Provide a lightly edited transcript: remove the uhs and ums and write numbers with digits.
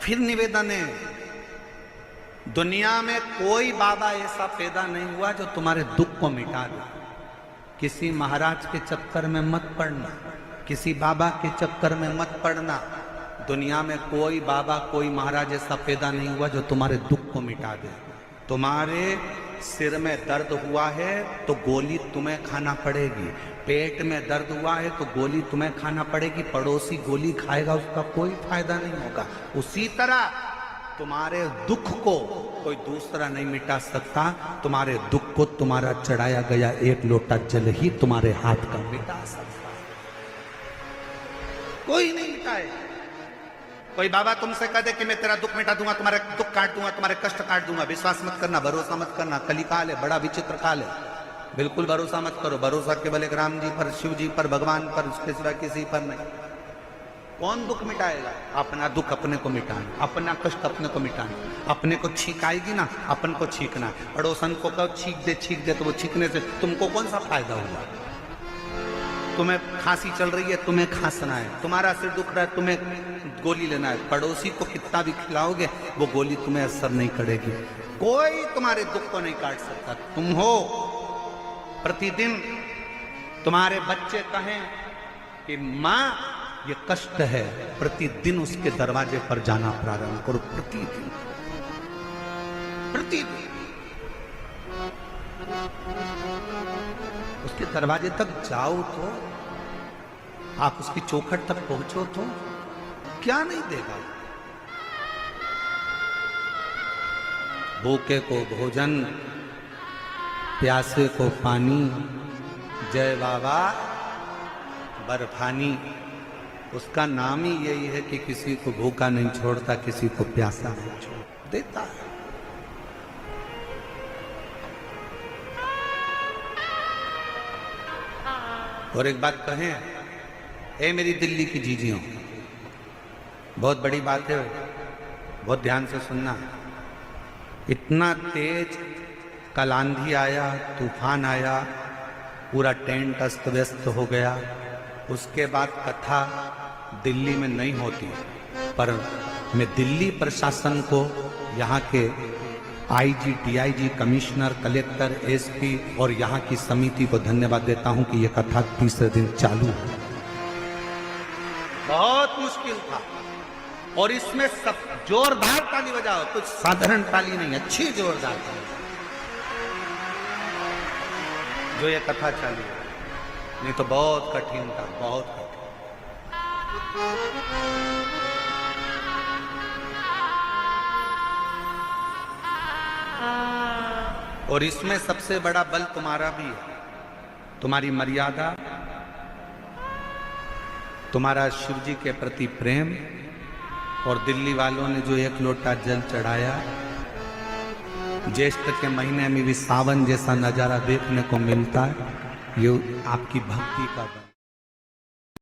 फिर निवेदन है, दुनिया में कोई बाबा ऐसा पैदा नहीं हुआ जो तुम्हारे दुख को मिटा दे। किसी महाराज के चक्कर में मत पड़ना, किसी बाबा के चक्कर में मत पड़ना। दुनिया में कोई बाबा कोई महाराज ऐसा पैदा नहीं हुआ जो तुम्हारे दुख को मिटा दे। तुम्हारे सिर में दर्द हुआ है तो गोली तुम्हें खाना पड़ेगी, पेट में दर्द हुआ है तो गोली तुम्हें खाना पड़ेगी। पड़ोसी गोली खाएगा उसका कोई फायदा नहीं होगा। उसी तरह तुम्हारे दुख को कोई दूसरा नहीं मिटा सकता। तुम्हारे दुख को तुम्हारा चढ़ाया गया एक लोटा जल ही तुम्हारे हाथ का मिटा सकता, कोई नहीं मिटाए। कोई बाबा तुमसे कह दे कि मैं तेरा दुख मिटा दूंगा, तुम्हारे दुख काट दूंगा, तुम्हारे कष्ट काट दूंगा, विश्वास मत करना, भरोसा मत करना। कलिकाल है, बड़ा विचित्र काल है, बिल्कुल भरोसा मत करो। भरोसा केवल एक राम जी पर, शिव जी पर, भगवान पर, उसके सिवा किसी पर नहीं। कौन दुख मिटाएगा? अपना दुख अपने को मिटाना, अपना कष्ट अपने को मिटाना। अपने को छींक आएगी ना, अपन को छींकना। पड़ोसन को कहो छींक दे तो वो छींकने से तुमको कौन सा फायदा होगा? तुम्हें खांसी चल रही है, तुम्हें खांसना है। तुम्हारा सिर दुख रहा है, तुम्हें गोली लेना है। पड़ोसी को कितना भी खिलाओगे वो गोली तुम्हें असर नहीं करेगी। कोई तुम्हारे दुख को नहीं काट सकता। तुम हो प्रतिदिन तुम्हारे बच्चे कहें कि माँ ये कष्ट है, प्रतिदिन उसके दरवाजे पर जाना प्रारंभ करो। प्रतिदिन प्रतिदिन उसके दरवाजे तक जाओ तो, आप उसकी चौखट तक पहुंचो तो क्या नहीं देगा। भूखे को भोजन, प्यासे को पानी, जय बाबा बर्फानी। उसका नाम ही यही है कि किसी को भूखा नहीं छोड़ता, किसी को प्यासा नहीं छोड़ देता है। और एक बात कहें, ए मेरी दिल्ली की जीजियों, बहुत बड़ी बात है, बहुत ध्यान से सुनना। इतना तेज कल आंधी आया, तूफान आया, पूरा टेंट अस्त व्यस्त हो गया। उसके बाद कथा दिल्ली में नहीं होती, पर मैं दिल्ली प्रशासन को, यहाँ के IG, DIG, commissioner, collector, SP और यहाँ की समिति को धन्यवाद देता हूँ कि यह कथा तीसरे दिन चालू है। बहुत मुश्किल था और इसमें सब जोरदार ताली बजाओ, कुछ साधारण ताली नहीं, अच्छी जोरदार ताली जो ये कथा चालू है। नहीं तो बहुत कठिन था, बहुत कठिन। और इसमें सबसे बड़ा बल तुम्हारा भी है, तुम्हारी मर्यादा, तुम्हारा शिव जी के प्रति प्रेम। और दिल्ली वालों ने जो एक लोटा जल चढ़ाया, ज्येष्ठ के महीने में भी सावन जैसा नजारा देखने को मिलता है, ये आपकी भक्ति का